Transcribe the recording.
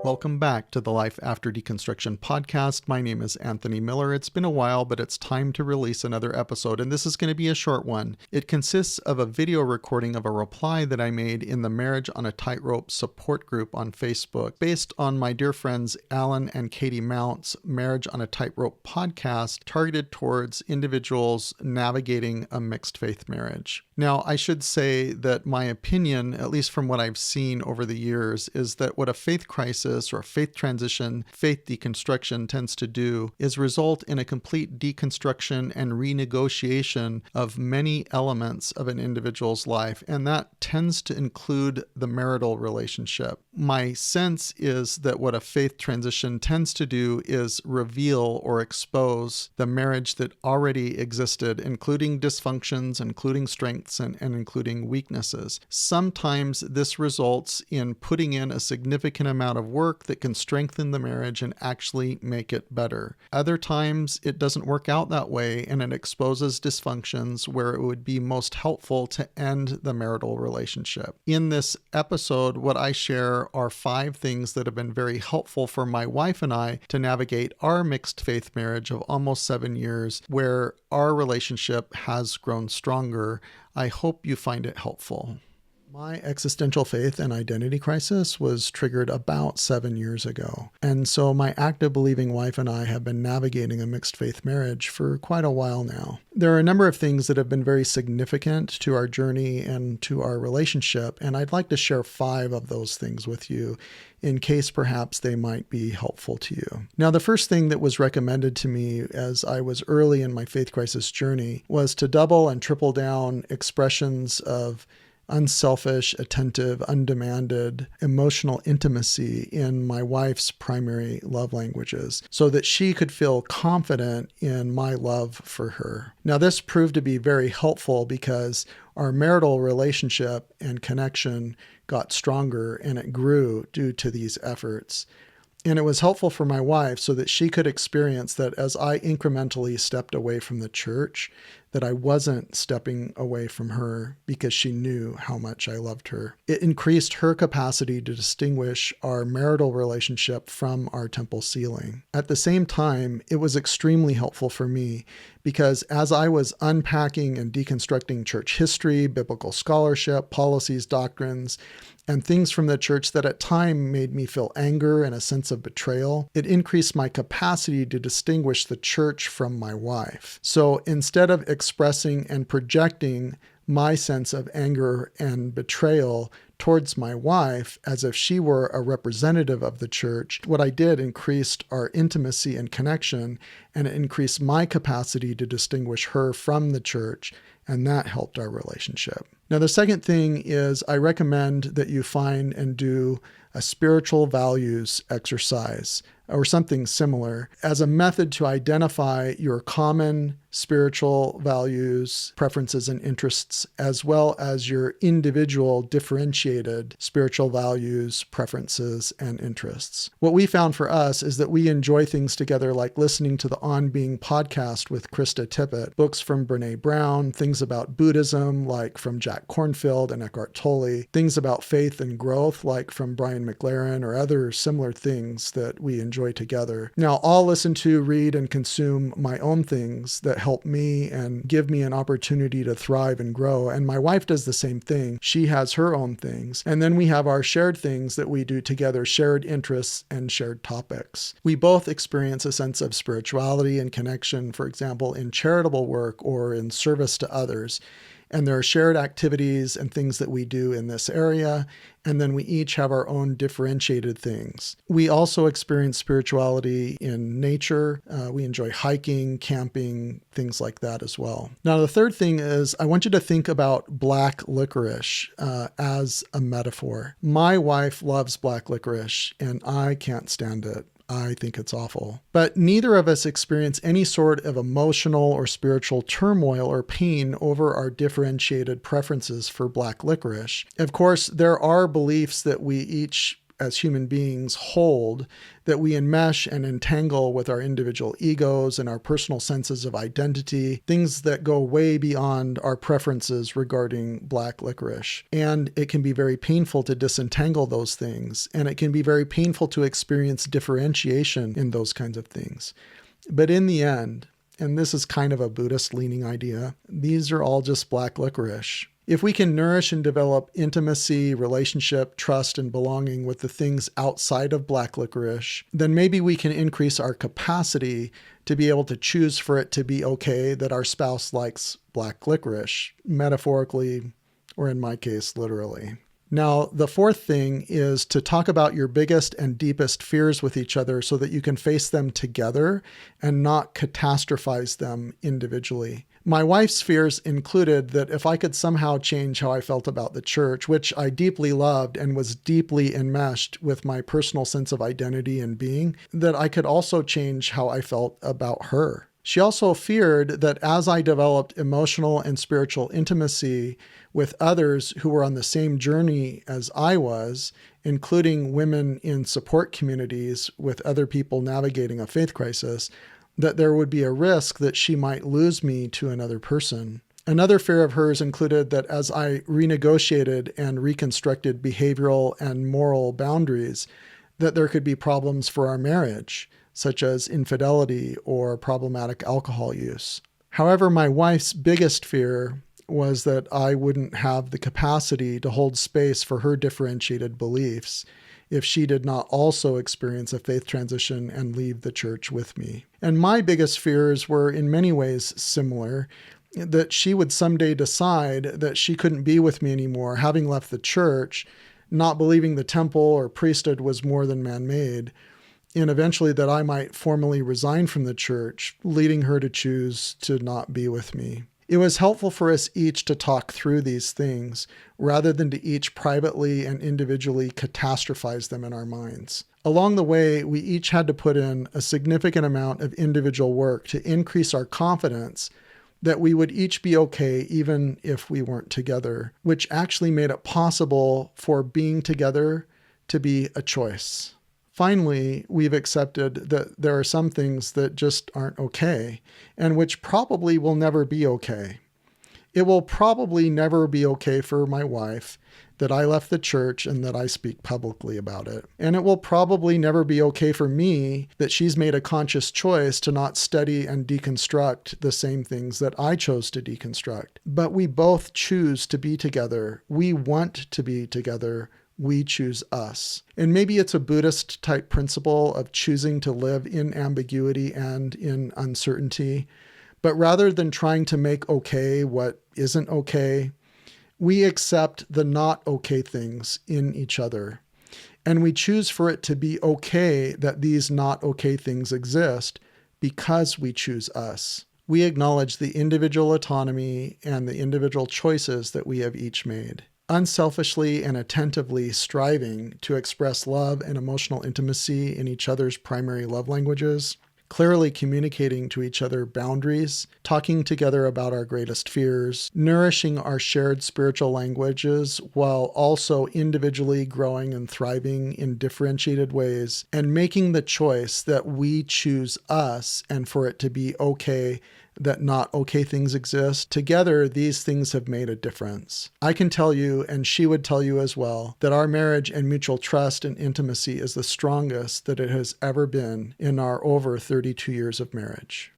Welcome back to the Life After Deconstruction podcast. My name is Anthony Miller. It's been a while, but it's time to release another episode, and this is going to be a short one. It consists of a video recording of a reply that I made in the Marriage on a Tightrope support group on Facebook, based on my dear friends Alan and Katie Mount's Marriage on a Tightrope podcast, targeted towards individuals navigating a mixed faith marriage. Now, I should say that my opinion, at least from what I've seen over the years, is that what a faith crisis or faith transition, faith deconstruction tends to do is result in a complete deconstruction and renegotiation of many elements of an individual's life, and that tends to include the marital relationship. My sense is that what a faith transition tends to do is reveal or expose the marriage that already existed, including dysfunctions, including strengths, and including weaknesses. Sometimes this results in putting in a significant amount of work that can strengthen the marriage and actually make it better. Other times it doesn't work out that way, and it exposes dysfunctions where it would be most helpful to end the marital relationship. In this episode, what I share are 5 things that have been very helpful for my wife and I to navigate our mixed faith marriage of almost 7 years, where our relationship has grown stronger. I hope you find it helpful. My existential faith and identity crisis was triggered about 7 years ago. And so my active believing wife and I have been navigating a mixed faith marriage for quite a while now. There are a number of things that have been very significant to our journey and to our relationship, and I'd like to share 5 of those things with you in case perhaps they might be helpful to you. Now, the first thing that was recommended to me as I was early in my faith crisis journey was to double and triple down expressions of unselfish, attentive, undemanded, emotional intimacy in my wife's primary love languages so that she could feel confident in my love for her. Now, this proved to be very helpful because our marital relationship and connection got stronger and it grew due to these efforts. And it was helpful for my wife so that she could experience that as I incrementally stepped away from the church, that I wasn't stepping away from her because she knew how much I loved her. It increased her capacity to distinguish our marital relationship from our temple ceiling. At the same time, it was extremely helpful for me because as I was unpacking and deconstructing church history, biblical scholarship, policies, doctrines, and things from the church that at time made me feel anger and a sense of betrayal, it increased my capacity to distinguish the church from my wife. So instead of expressing and projecting my sense of anger and betrayal towards my wife as if she were a representative of the church, what I did increased our intimacy and connection, and it increased my capacity to distinguish her from the church, and that helped our relationship. Now, the second thing is I recommend that you find and do a spiritual values exercise or something similar as a method to identify your common spiritual values, preferences, and interests, as well as your individual differentiated spiritual values, preferences, and interests. What we found for us is that we enjoy things together like listening to the On Being podcast with Krista Tippett, books from Brene Brown, things about Buddhism like from Jack Kornfield and Eckhart Tolle, things about faith and growth like from Brian McLaren, or other similar things that we enjoy together. Now, I'll listen to, read, and consume my own things that help me and give me an opportunity to thrive and grow. And my wife does the same thing. She has her own things. And then we have our shared things that we do together, shared interests and shared topics. We both experience a sense of spirituality and connection, for example, in charitable work or in service to others. And there are shared activities and things that we do in this area. And then we each have our own differentiated things. We also experience spirituality in nature. We enjoy hiking, camping, things like that as well. Now, the third thing is I want you to think about black licorice as a metaphor. My wife loves black licorice and I can't stand it. I think it's awful. But neither of us experience any sort of emotional or spiritual turmoil or pain over our differentiated preferences for black licorice. Of course, there are beliefs that we each as human beings hold that we enmesh and entangle with our individual egos and our personal senses of identity, things that go way beyond our preferences regarding black licorice. And it can be very painful to disentangle those things, and it can be very painful to experience differentiation in those kinds of things. But in the end, and this is kind of a Buddhist-leaning idea, these are all just black licorice. If we can nourish and develop intimacy, relationship, trust, and belonging with the things outside of black licorice, then maybe we can increase our capacity to be able to choose for it to be okay that our spouse likes black licorice, metaphorically, or in my case, literally. Now, the fourth thing is to talk about your biggest and deepest fears with each other so that you can face them together and not catastrophize them individually. My wife's fears included that if I could somehow change how I felt about the church, which I deeply loved and was deeply enmeshed with my personal sense of identity and being, that I could also change how I felt about her. She also feared that as I developed emotional and spiritual intimacy with others who were on the same journey as I was, including women in support communities with other people navigating a faith crisis, that there would be a risk that she might lose me to another person. Another fear of hers included that as I renegotiated and reconstructed behavioral and moral boundaries, that there could be problems for our marriage, such as infidelity or problematic alcohol use. However, my wife's biggest fear was that I wouldn't have the capacity to hold space for her differentiated beliefs if she did not also experience a faith transition and leave the church with me. And my biggest fears were in many ways similar, that she would someday decide that she couldn't be with me anymore, having left the church, not believing the temple or priesthood was more than man-made, and eventually that I might formally resign from the church, leading her to choose to not be with me. It was helpful for us each to talk through these things rather than to each privately and individually catastrophize them in our minds. Along the way, we each had to put in a significant amount of individual work to increase our confidence that we would each be okay even if we weren't together, which actually made it possible for being together to be a choice. Finally, we've accepted that there are some things that just aren't okay, and which probably will never be okay. It will probably never be okay for my wife that I left the church and that I speak publicly about it. And it will probably never be okay for me that she's made a conscious choice to not study and deconstruct the same things that I chose to deconstruct. But we both choose to be together. We want to be together. We choose us. And maybe it's a Buddhist type principle of choosing to live in ambiguity and in uncertainty. But rather than trying to make okay what isn't okay, we accept the not okay things in each other. And we choose for it to be okay that these not okay things exist because we choose us. We acknowledge the individual autonomy and the individual choices that we have each made. Unselfishly and attentively striving to express love and emotional intimacy in each other's primary love languages, clearly communicating to each other boundaries, talking together about our greatest fears, nourishing our shared spiritual languages while also individually growing and thriving in differentiated ways, and making the choice that we choose us and for it to be okay that not okay things exist. Together, these things have made a difference. I can tell you, and she would tell you as well, that our marriage and mutual trust and intimacy is the strongest that it has ever been in our over 32 years of marriage.